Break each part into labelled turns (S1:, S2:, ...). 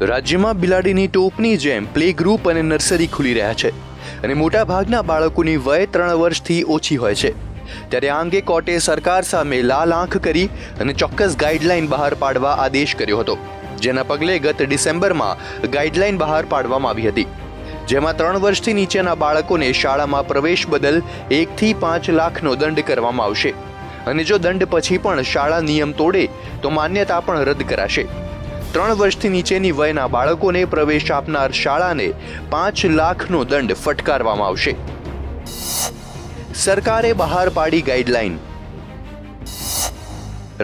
S1: રાજ્યમાં બિલાડીની ટોપની જેમ play group અને નર્સરી ખુલી રહ્યા છે અને મોટા ભાગના બાળકોની વય 3 વર્ષથી ઓછી હોય છે। ત્યારે આ અંગે કોર્ટે સરકાર સામે લાલ આંખ કરી અને ચોક્કસ ગાઈડલાઈન બહાર પાડવા આદેશ કર્યો હતો, જેના પગલે ગત ડિસેમ્બરમાં ગાઈડલાઈન બહાર પાડવામાં આવી હતી, જેમાં 3 વર્ષથી નીચેના બાળકોને શાળામાં પ્રવેશ બદલ 1 થી 5 લાખનો દંડ કરવામાં આવશે અને જો દંડ પછી પણ શાળા નિયમ તોડે તો માન્યતા પણ રદ કરાશે। 3 વર્ષથી નીચેની વયના બાળકોને પ્રવેશ આપનાર શાળાને 5 લાખનો દંડ ફટકારવામાં આવશે। સરકારે બહાર પાડી ગાઈડલાઈન।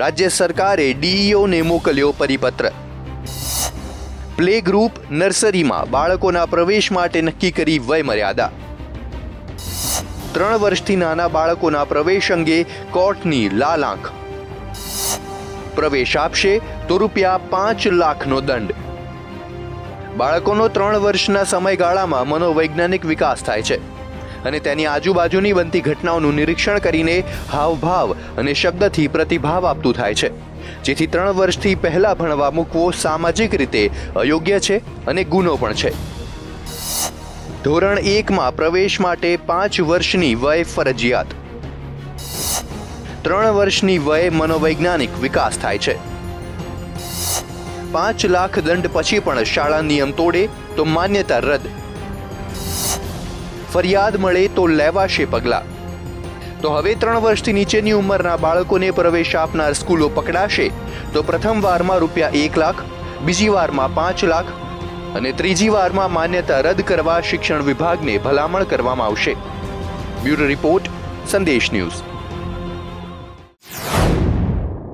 S1: રાજ્ય સરકારે ડીઈઓને મોકલ્યો પરિપત્ર। પ્લે ગ્રુપ, નર્સરીમાં બાળકોના પ્રવેશ માટે નક્કી કરી વય મર્યાદા। 3 વર્ષથી નાના બાળકોના પ્રવેશ અંગે કોર્ટની લાલ આંખ। પ્રવેશ આપશે તો ₹5 લાખનો દંડ। બાળકોનો 3 વર્ષના સમયગાળામાં મનોવૈજ્ઞાનિક વિકાસ થાય છે અને તેની આજુબાજુની બનતી ઘટનાઓનું નિરીક્ષણ કરીને હાવભાવ અને શબ્દથી પ્રતિભાવ આપતું થાય છે, જેથી 3 વર્ષથી પહેલા ભણવા મૂકવો સામાજિક રીતે અયોગ્ય છે અને ગુનો પણ છે। ધોરણ 1માં પ્રવેશ માટે 5 વર્ષની વય ફરજિયાત। 3 વર્ષની વયે મનોવૈજ્ઞાનિક વિકાસ થાય છે। 5 લાખ દંડ પછી પણ શાળા નિયમ તોડે તો માન્યતા રદ। ફરિયાદ મળે તો લેવાશે પગલાં। તો હવે 3 વર્ષથી નીચેની ઉંમરના બાળકોને પ્રવેશ આપનાર સ્કૂલો પકડાશે તો પ્રથમ વારમાં ₹1 લાખ, બીજી વારમાં 5 લાખ અને ત્રીજી વારમાં માન્યતા રદ કરવા શિક્ષણ વિભાગને ભલામણ કરવામાં આવશે। બ્યુરો રિપોર્ટ, સંદેશ ન્યૂઝ।